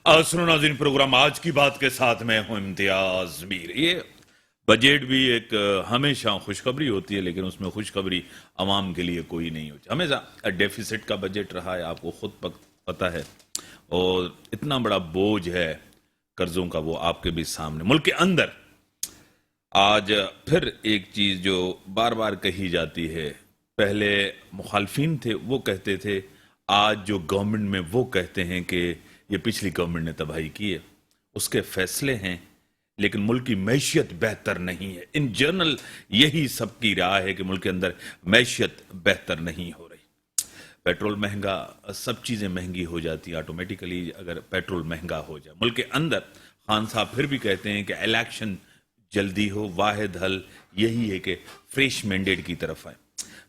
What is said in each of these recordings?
सुनो नाज़रीन, प्रोग्राम आज की बात के साथ मैं हूं इम्तियाज मीर। ये बजट भी एक हमेशा खुशखबरी होती है, लेकिन उसमें खुशखबरी आवाम के लिए कोई नहीं होती। हमेशा डेफिसिट का बजट रहा है, आपको खुद पता है, और इतना बड़ा बोझ है कर्जों का, वो आपके भी सामने। मुल्क के अंदर आज फिर एक चीज जो बार बार कही जाती है, पहले मुखालफिन थे वो कहते थे, आज जो गवर्नमेंट में वो कहते हैं कि ये पिछली गवर्नमेंट ने तबाही की है, उसके फैसले हैं, लेकिन मुल्क की मैशियत बेहतर नहीं है। इन जनरल यही सबकी राय है कि मुल्क के अंदर मैशियत बेहतर नहीं हो रही। पेट्रोल महंगा, सब चीज़ें महंगी हो जाती है ऑटोमेटिकली अगर पेट्रोल महंगा हो जाए। मुल्क के अंदर खान साहब फिर भी कहते हैं कि इलेक्शन जल्दी हो, वाहिद हल यही है कि फ्रेश मैंडेट की तरफ आए।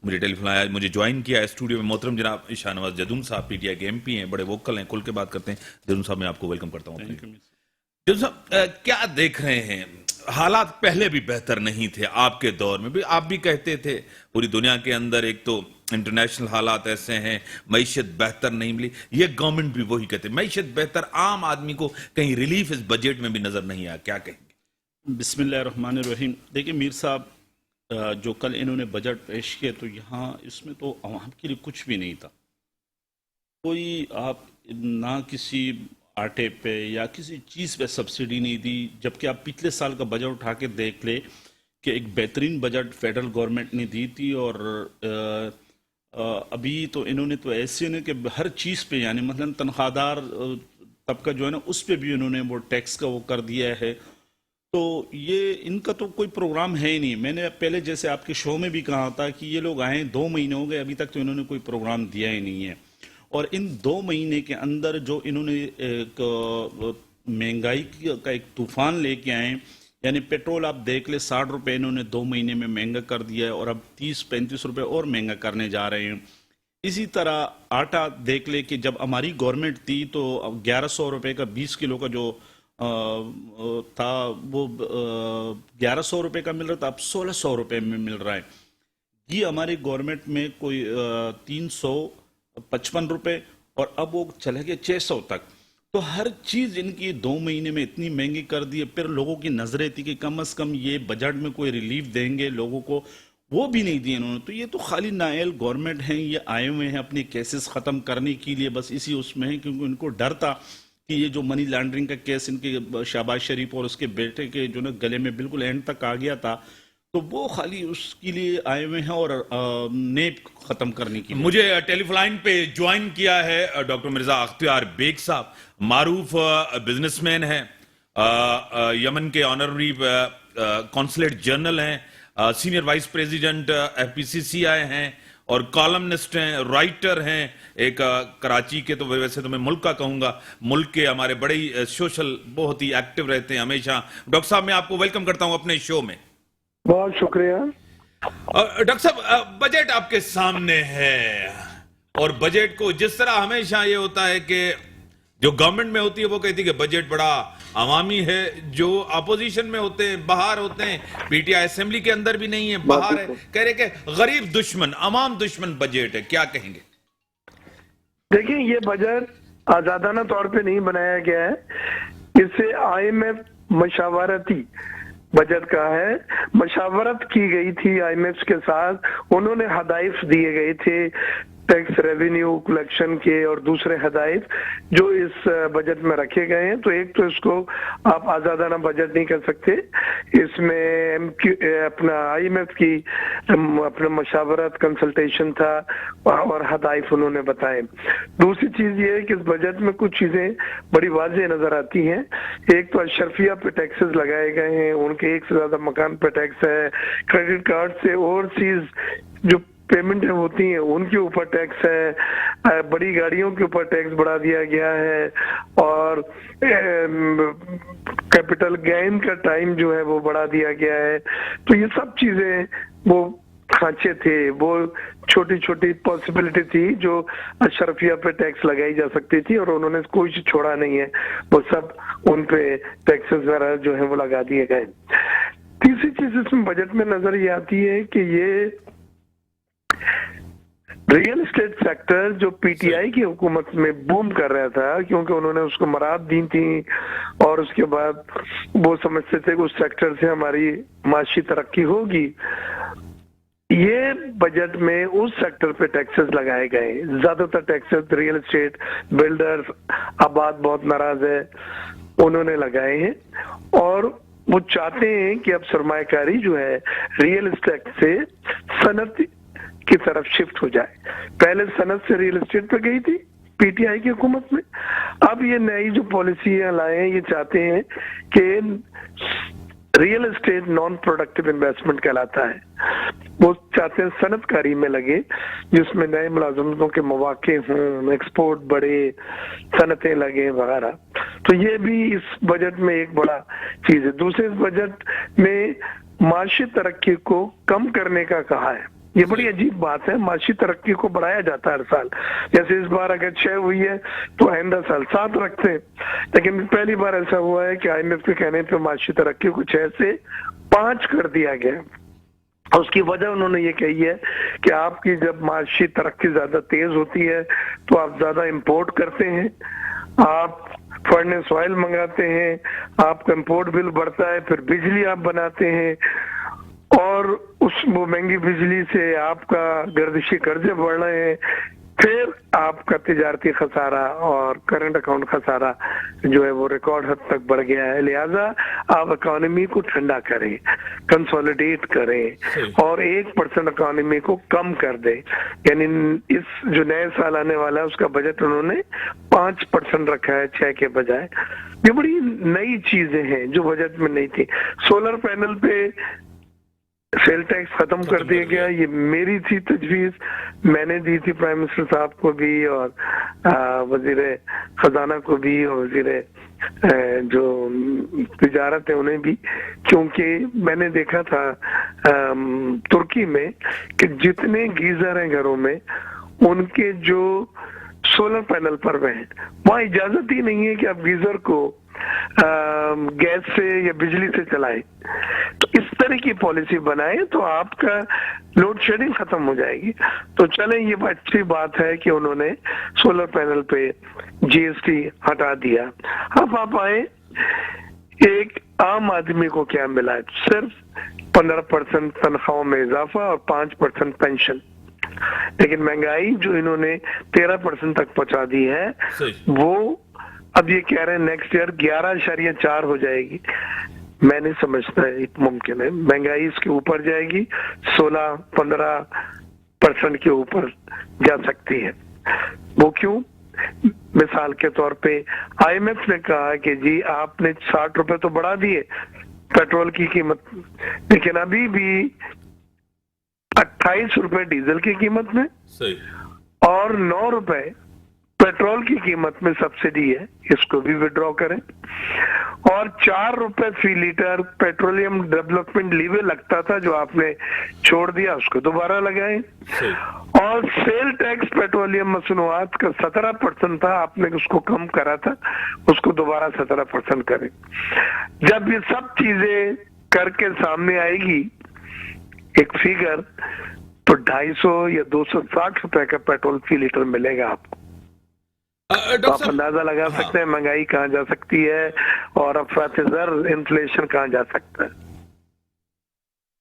मुझे टेलीफोन आया, मुझे ज्वाइन किया है स्टूडियो में मोहतरम जनाब शाहनवाज जदूम साहब, पीटीआई के एमपी हैं, बड़े वोकल हैं, खुल के बात करते हैं। जदूम साहब, मैं आपको वेलकम करता हूँ। जदूम साहब, क्या देख रहे हैं? हालात पहले भी बेहतर नहीं थे, आपके दौर में भी आप भी कहते थे, पूरी दुनिया के अंदर एक तो इंटरनेशनल हालात ऐसे हैं, मैशियत बेहतर नहीं मिली, ये गवर्नमेंट भी वही कहते, मैशियत बेहतर, आम आदमी को कहीं रिलीफ इस बजट में भी नजर नहीं आया, क्या कहेंगे? बिस्मिल्लाहिर्रहमानिर्रहीम। देखिए मीर साहब, जो कल इन्होंने बजट पेश किए, तो यहाँ इसमें तो आवाम के लिए कुछ भी नहीं था। कोई आप ना किसी आटे पे या किसी चीज़ पे सब्सिडी नहीं दी, जबकि आप पिछले साल का बजट उठा के देख ले कि एक बेहतरीन बजट फेडरल गवर्नमेंट ने दी थी। और अभी तो इन्होंने तो ऐसे ने कि हर चीज़ पे, यानी मतलब तनख्वाहदार तबका जो है ना, उस पर भी इन्होंने वो टैक्स का वो कर दिया है। तो ये इनका तो कोई प्रोग्राम है ही नहीं। मैंने पहले जैसे आपके शो में भी कहा था कि ये लोग आए 2 महीने हो गए, अभी तक तो इन्होंने कोई प्रोग्राम दिया ही नहीं है। और इन 2 महीने के अंदर जो इन्होंने एक महंगाई का एक तूफान लेके आए, यानी पेट्रोल आप देख ले 60 रुपये इन्होंने 2 महीने में महंगा कर दिया है, और अब 30-35 रुपये और महंगा करने जा रहे हैं। इसी तरह आटा देख ले कि जब हमारी गवर्नमेंट थी तो 1100 रुपये का 20 किलो का जो था वो 1100 रुपये का मिल रहा था, अब 1600 रुपये में मिल रहा है। ये हमारी गवर्नमेंट में कोई 355 रुपये, और अब वो चले गए 600 तक। तो हर चीज़ इनकी 2 महीने में इतनी महंगी कर दी है। फिर लोगों की नजरें थी कि कम से कम ये बजट में कोई रिलीफ देंगे लोगों को, वो भी नहीं दिए इन्होंने। तो ये तो खाली नायल गवर्नमेंट है, ये आए हुए हैं अपने केसेस ख़त्म करने के लिए, बस इसी उसमें है, क्योंकि उनको डर था कि ये जो मनी लॉन्ड्रिंग का केस इनके शहबाज शरीफ और उसके बेटे के जो ना गले में बिल्कुल एंड तक आ गया था, तो वो खाली उसके लिए आए हुए हैं और नेप खत्म करने की। मुझे टेलीफोन पे ज्वाइन किया है डॉक्टर मिर्जा अख्तियार बेग साहब, मारूफ बिजनेसमैन हैं, यमन के ऑनररी कॉन्सुलेट जनरल हैं, सीनियर वाइस प्रेसिडेंट FPCCI हैं, और कॉलमनिस्ट हैं, राइटर हैं, एक कराची के, तो वैसे तो मैं मुल्क का कहूंगा, मुल्क के हमारे बड़े ही सोशल बहुत ही एक्टिव रहते हैं हमेशा। डॉक्टर साहब, मैं आपको वेलकम करता हूं अपने शो में। बहुत शुक्रिया। डॉक्टर साहब, बजट आपके सामने है, और बजट को जिस तरह हमेशा ये होता है कि जो गवर्नमेंट में होती है वो कहती है कि बजट बड़ा अवामी है, जो अपोजिशन में होते हैं, बाहर होते हैं, PTI असेंबली के अंदर भी नहीं है, बाहर है, कह रहे कि गरीब दुश्मन, अवाम दुश्मन बजट है, क्या कहेंगे? देखिए, ये बजट आजादाना तौर पे नहीं बनाया गया है, इससे IMF मशावरती बजट का है। मशावरत की गई थी IMF के साथ, उन्होंने हदाइफ दिए गए थे टैक्स रेवेन्यू कलेक्शन के और दूसरे हदाइफ जो इस बजट में रखे गए हैं। तो एक तो इसको आप आजादाना बजट नहीं कर सकते, इसमें अपना IMF की अपना मशावरत कंसल्टेशन था और हदाइफ उन्होंने बताए। दूसरी चीज ये है कि इस बजट में कुछ चीजें बड़ी वाज़ेह नजर आती हैं। एक तो अशरफिया पे टैक्सेस लगाए गए हैं, उनके एक से ज्यादा मकान पे टैक्स है, क्रेडिट कार्ड से ओवरसीज जो पेमेंट होती हैं उनके ऊपर टैक्स है, बड़ी गाड़ियों के ऊपर टैक्स बढ़ा दिया गया है, और कैपिटल गेन का टाइम जो है वो बढ़ा दिया गया है। तो ये सब चीजें वो खांचे थे, वो छोटी छोटी पॉसिबिलिटी थी जो अशरफिया पे टैक्स लगाई जा सकती थी, और उन्होंने कोई चीज छोड़ा नहीं है, वो सब उन पे टैक्सेस वगैरह जो है वो लगा दिए गए। तीसरी चीज इसमें बजट में नजर ये आती है कि ये रियल एस्टेट सेक्टर जो पीटीआई की हुकूमत में बूम कर रहा था, क्योंकि उन्होंने उसको मराद दी थी और उसके बाद वो समझते थे कि उस सेक्टर से हमारी माशी तरक्की होगी, ये बजट में उस सेक्टर पे टैक्सेस लगाए गए। ज्यादातर टैक्सेस रियल एस्टेट बिल्डर्स, आबाद बहुत नाराज है, उन्होंने लगाए हैं और वो चाहते हैं कि अब सरमायाकारी जो है रियल एस्टेट से सनत की तरफ शिफ्ट हो जाए। पहले सनत से रियल एस्टेट पे गई थी पीटीआई की हुकूमत में, अब ये नई जो पॉलिसियां लाए हैं, ये चाहते हैं कि real estate non productive investment कहलाता है, वो चाहते हैं सनतकारी में लगे जिसमें नए मुलाजमतों के मौके हों, एक्सपोर्ट बढ़े, सनतें लगे वगैरह। तो ये भी इस बजट में एक बड़ा चीज है। दूसरे, इस बजट में माशी तरक्की को कम करने का कहा है। ये बड़ी अजीब बात है, माशी तरक्की को बढ़ाया जाता है हर साल। जैसे इस बार अगर 6 हुई है तो आइंदा साल 7 रखते हैं, लेकिन पहली बार ऐसा हुआ है कि IMF के कहने पे माशी तरक्की को 6 से 5 कर दिया गया। और उसकी वजह उन्होंने ये कही है कि आपकी जब माशी तरक्की ज्यादा तेज होती है तो आप ज्यादा इंपोर्ट करते हैं, आप फर्नेस ऑयल मंगाते हैं, आपका इंपोर्ट बिल बढ़ता है, फिर बिजली आप बनाते हैं और उस वो महंगी बिजली से आपका गर्दिशी कर्जे बढ़ रहे हैं, फिर आपका तिजारती खसारा और करंट अकाउंट खसारा जो है वो रिकॉर्ड हद तक बढ़ गया है। लिहाजा आप इकोनॉमी को ठंडा करें, कंसोलिडेट करें और 1% इकोनॉमी को कम कर दें। यानी इस जो नए साल आने वाला है उसका बजट उन्होंने 5% रखा है 6 के बजाय। ये बड़ी नई चीजें हैं जो बजट में नहीं थी। सोलर पैनल पे सेल टैक्स खत्म कर दिया गया, ये मेरी थी तजवीज, मैंने दी थी प्राइम मिनिस्टर साहब को भी और वजीर खजाना को भी और वजीर जो तिजारत है उन्हें भी, क्योंकि मैंने देखा था तुर्की में कि जितने गीजर हैं घरों में उनके जो सोलर पैनल पर हुए हैं, वहां इजाजत ही नहीं है कि आप गीजर को गैस से या बिजली से चलाएं। तो इस तरह की पॉलिसी बनाए तो आपका लोड शेडिंग खत्म हो जाएगी। तो चलें, ये अच्छी बात है कि उन्होंने सोलर पैनल पे जीएसटी हटा दिया। अब आप आए, एक आम आदमी को क्या मिला है? सिर्फ 15% तनख्वाहों में इजाफा और 5% पेंशन। लेकिन महंगाई जो इन्होंने 13% तक पहुंचा दी है, वो अब ये कह रहे हैं नेक्स्ट ईयर 11.4 हो जाएगी। मैं नहीं समझता है मुमकिन है। महंगाई इसके ऊपर जाएगी, 16-15% के ऊपर जा सकती है। वो क्यों? मिसाल के तौर पे IMF ने कहा कि जी आपने 60 रुपए तो बढ़ा दिए पेट्रोल की कीमत, लेकिन अभी भी 28 रुपए डीजल की कीमत में और 9 रुपए पेट्रोल की कीमत में सब्सिडी है, इसको भी विड्रॉ करें। और 4 रुपए फी लीटर पेट्रोलियम डेवलपमेंट लीवे लगता था जो आपने छोड़ दिया, उसको दोबारा लगाएं। और सेल टैक्स पेट्रोलियम मसनूआत का 17% था, आपने उसको कम करा था, उसको दोबारा 17% करें। जब ये सब चीजें करके सामने आएगी एक फिगर, तो 250 या 260 रुपए का पेट्रोल फी लीटर मिलेगा आपको। तो आप अंदाजा लगा सकते हैं महंगाई कहाँ जा सकती है और अफरातज़र इन्फ्लेशन कहाँ जा सकता है।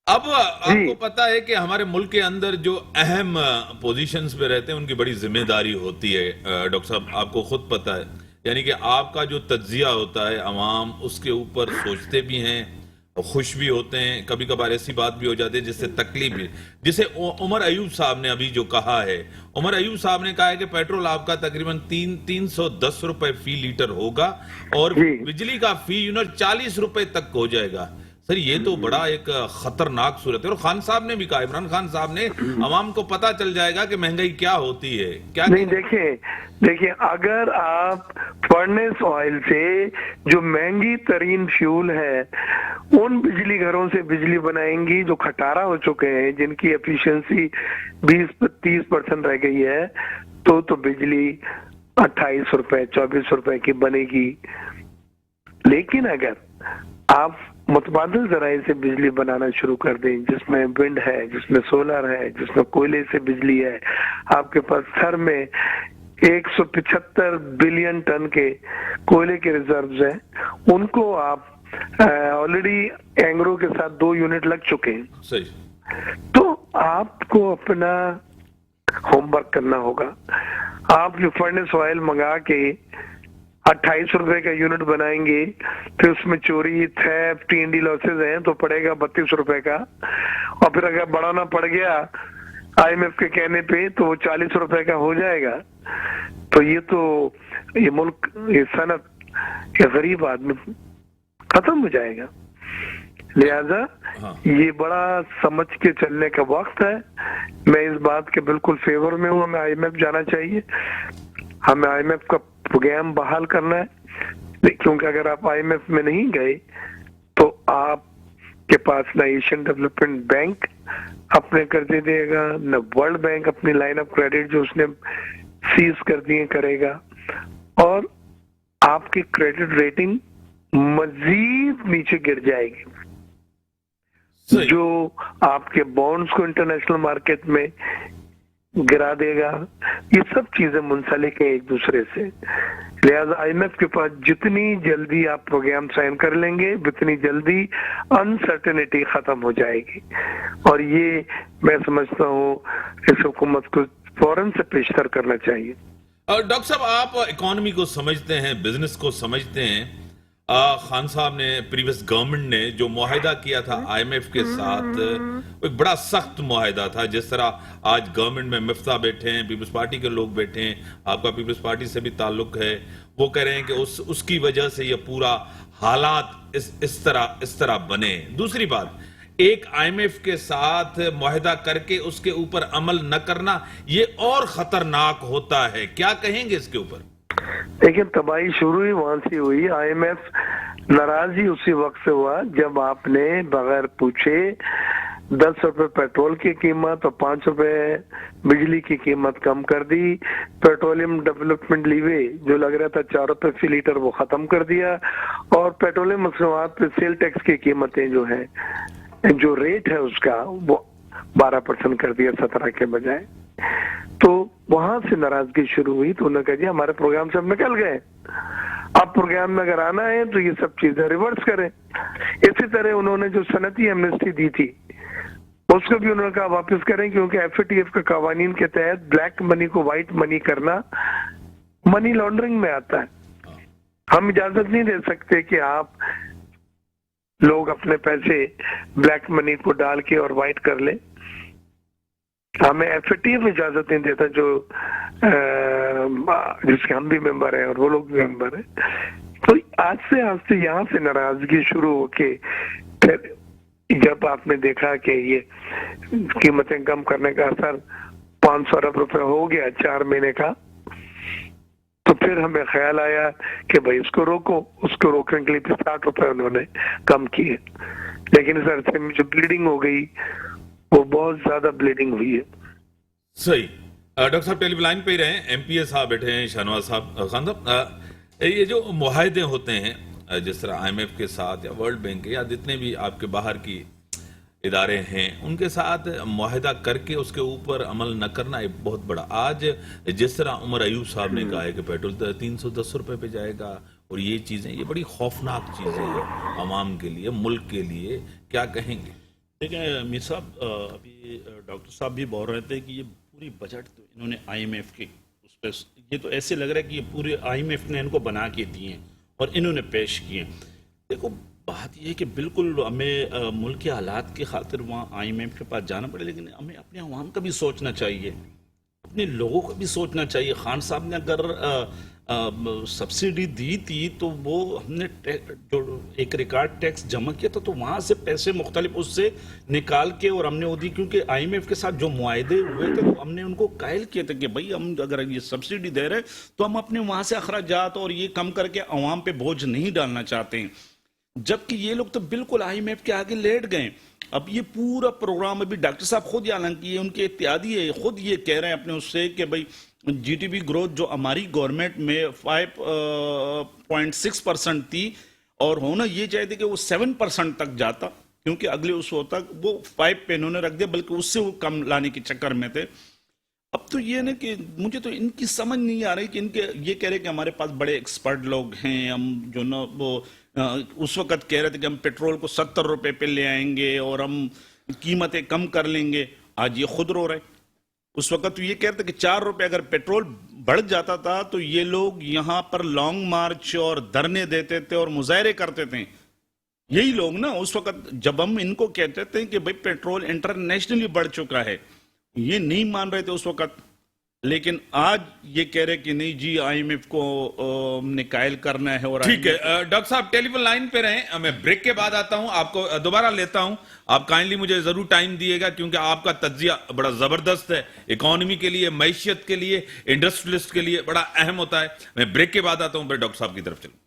अब आपको पता है कि हमारे मुल्क के अंदर जो अहम पोजीशंस पे रहते हैं उनकी बड़ी जिम्मेदारी होती है डॉक्टर साहब, आपको खुद पता है। यानी कि आपका जो तज्जिया होता है अवाम उसके ऊपर सोचते भी हैं, खुश भी होते हैं, कभी कभार ऐसी बात भी हो जाती है जिससे तकलीफ भी। जिसे उमर अयूब साहब ने अभी जो कहा है, उमर अयूब साहब ने कहा है कि पेट्रोल आपका तकरीबन 310 रुपए फी लीटर होगा और बिजली का फी 40 रुपए तक हो जाएगा। सर ये तो बड़ा एक खतरनाक सूरत है। और खान साहब ने भी कहा, इमरान खान साहब ने, अवाम को पता चल जाएगा कि महंगाई क्या होती है। क्या नहीं, देखिए अगर आप फर्नेस ऑयल से जो महंगी तरीन फ्यूल है उन बिजली घरों से बिजली बनाएंगी जो खटारा हो चुके हैं, जिनकी एफिशिएंसी 20-30% रह गई है, तो बिजली 28 रुपए 24 रुपए की बनेगी। लेकिन अगर आप मुतबादिल ज़राए से बिजली बनाना शुरू कर दें, जिसमें विंड है, जिसमें सोलर है, जिसमें कोयले से बिजली है, आपके पास थर में 175 बिलियन टन के कोयले के रिजर्व्स हैं, उनको आप ऑलरेडी एंग्रो के साथ 2 यूनिट लग चुके हैं। सही। तो आपको अपना होमवर्क करना होगा। आप जो फर्नेस ऑयल मंगा के 28 रुपए का यूनिट बनाएंगे, फिर उसमें चोरी, थेफ्ट, टी&डी लॉसेज हैं तो पड़ेगा 32 रुपए का, और फिर अगर बढ़ाना पड़ गया IMF के कहने पे तो वो 40 रुपए का हो जाएगा। तो ये मुल्क, ये सनत, ये गरीब आदमी खत्म हो जाएगा। लिहाजा ये बड़ा समझ के चलने का वक्त है। मैं इस बात के बिल्कुल फेवर में हूँ, हमें IMF जाना चाहिए, हमें IMF का प्रोग्राम बहाल करना है, क्योंकि अगर आप IMF में नहीं गए तो आपके पास ना एशियन डेवलपमेंट बैंक अपने कर्जे देगा, न वर्ल्ड बैंक अपनी लाइन ऑफ क्रेडिट जो उसने सीज कर दिए करेगा, और आपकी क्रेडिट रेटिंग मजीद नीचे गिर जाएगी, जो आपके बॉन्ड्स को इंटरनेशनल मार्केट में गिरा देगा। ये सब चीजें मुंसलिक है एक दूसरे से। लिहाजा IMF के पास जितनी जल्दी आप प्रोग्राम साइन कर लेंगे, उतनी जल्दी अनसर्टेनिटी खत्म हो जाएगी, और ये मैं समझता हूँ इस हुकूमत को फौरन से पेशतर करना चाहिए। डॉक्टर साहब, आप इकोनॉमी को समझते हैं, बिजनेस को समझते हैं। खान साहब ने, प्रीवियस गवर्नमेंट ने जो मुआहिदा किया था IMF के साथ, वो एक बड़ा सख्त मुआहिदा था। जिस तरह आज गवर्नमेंट में मिफ्ता बैठे हैं, पीपल्स पार्टी के लोग बैठे हैं, आपका पीपल्स पार्टी से भी ताल्लुक है, वो कह रहे हैं कि उसकी वजह से ये पूरा हालात इस तरह बने। दूसरी बात, एक IMF के साथ मुआहिदा करके उसके ऊपर अमल न करना, ये और खतरनाक होता है। क्या कहेंगे इसके ऊपर? लेकिन तबाही शुरू ही वहां से हुई। IMF नाराज ही उसी वक्त से हुआ जब आपने बगैर पूछे 10 रुपए पेट्रोल की कीमत और 5 रुपए बिजली की कीमत कम कर दी। पेट्रोलियम डेवलपमेंट लीवे जो लग रहा था 4 रुपए फी लीटर, वो खत्म कर दिया, और पेट्रोलियम मसनूआत पे सेल टैक्स की कीमतें जो है, जो रेट है उसका, वो 12% कर दिया 17 के बजाय। तो वहां से नाराजगी शुरू हुई। तो उन्होंने कहा जी हमारे प्रोग्राम से हम निकल गए, अब प्रोग्राम में अगर आना है तो ये सब चीजें रिवर्स करें। इसी तरह उन्होंने जो सनती एमनेस्टी दी थी उसको भी उन्होंने कहा वापस करें, क्योंकि FATF के कवानीन के तहत ब्लैक मनी को व्हाइट मनी करना मनी लॉन्ड्रिंग में आता है। हम इजाजत नहीं दे सकते कि आप लोग अपने पैसे ब्लैक मनी को डाल के और व्हाइट कर ले। हमें FATF इजाजत नहीं देता, जो जिसके हम भी मेंबर हैं और वो लोग भी मेंबर हैं। तो आज से यहाँ से नाराजगी शुरू होके फिर जब आपने देखा कि ये कीमतें कम करने का असर 500 अरब रुपए हो गया 4 महीने का, तो फिर हमें ख्याल आया कि भाई इसको रोको। उसको रोकने के लिए 60 रुपए उन्होंने कम किए, लेकिन इस अरसे में जो ब्लीडिंग हो गई वो बहुत ज्यादा ब्लीडिंग हुई है। सही। डॉक्टर साहब टेलीफोन लाइन पे ही रहे, MPA साहब बैठे हैं, शाहनवाज साहब, खान साहब, ये जो मुआहदे होते हैं जिस तरह IMF के साथ या वर्ल्ड बैंक के या जितने भी आपके बाहर की इदारे हैं, उनके साथ मुआहदा करके उसके ऊपर अमल न करना एक बहुत बड़ा, आज जिस तरह उमर अयूब साहब ने कहा है कि पेट्रोल 310 रुपए पे जाएगा, और ये चीजें, ये बड़ी खौफनाक चीजें हैं अवाम के लिए, मुल्क के लिए, क्या कहेंगे? देखिए मीर साहब, अभी डॉक्टर साहब भी बोल रहे थे कि ये पूरी बजट तो इन्होंने IMF के उस पर, ये तो ऐसे लग रहा है कि ये पूरे IMF ने इनको बना के दिए हैं और इन्होंने पेश किए। देखो बात यह है कि बिल्कुल हमें मुल्क के हालात की खातिर वहाँ IMF के पास जाना पड़े, लेकिन हमें अपने अवाम का भी सोचना चाहिए, अपने लोगों को भी सोचना चाहिए। खान साहब ने अगर सब्सिडी दी थी तो वो हमने जो एक रिकॉर्ड टैक्स जमा किया था, तो वहाँ से पैसे मुख्तलिफ उससे निकाल के और हमने वो दी, क्योंकि IMF के साथ जो मुआहदे हुए थे तो हमने उनको कायल किए थे कि भाई हम अगर ये सब्सिडी दे रहे हैं तो हम अपने वहाँ से अखराजात और ये कम करके अवाम पे बोझ नहीं डालना चाहते हैं। जबकि ये लोग तो बिल्कुल IMF के आगे लेट गए। अब ये पूरा प्रोग्राम अभी डॉक्टर साहब खुद, हालांकि ये उनके इत्यादी है, खुद ये कह रहे हैं अपने उससे कि भाई GDP ग्रोथ जो हमारी गवर्नमेंट में 5.6% थी, اور ہونا یہ چاہیے تھے کہ وہ 7% تک جاتا، کیونکہ اگلے اسبوع تک وہ 5 پہ انہوں نے رکھ دیا، بلکہ اس سے وہ کم لانے کے چکر میں تھے. اب تو یہ نا کہ مجھے تو ان کی سمجھ نہیں آ رہی کہ ان کے یہ کہہ رہے کہ ہمارے پاس بڑے ایکسپرٹ لوگ ہیں، ہم جو نا وہ اس وقت کہہ رہے تھے کہ ہم پیٹرول کو 70 روپے پہ لے آئیں گے اور ہم قیمتیں کم کر لیں گے. آج یہ خود رو رہے. اس وقت تو یہ کہہ رہے تھے کہ 4 روپے اگر پیٹرول بڑھ جاتا تھا تو یہ لوگ یہاں پر لانگ مارچ اور دھرنے دیتے تھے اور مظاہرے کرتے تھے. یہی لوگ نا اس وقت جب ہم ان کو کہتے تھے کہ بھائی پیٹرول انٹرنیشنلی بڑھ چکا ہے، یہ نہیں مان رہے تھے اس وقت. لیکن آج یہ کہہ رہے کہ نہیں جی IMF کو ہم نے قائل کرنا ہے. اور ٹھیک ہے ڈاکٹر صاحب ٹیلی فون لائن پہ رہیں، میں بریک کے بعد آتا ہوں، آپ کو دوبارہ لیتا ہوں. آپ کائنڈلی مجھے ضرور ٹائم دیے گا کیونکہ آپ کا تجزیہ بڑا زبردست ہے، اکانومی کے لیے، معیشت کے لیے، انڈسٹریلسٹ کے لیے بڑا اہم ہوتا ہے. میں بریک کے بعد آتا ہوں، پھر ڈاکٹر صاحب کی طرف چلوں.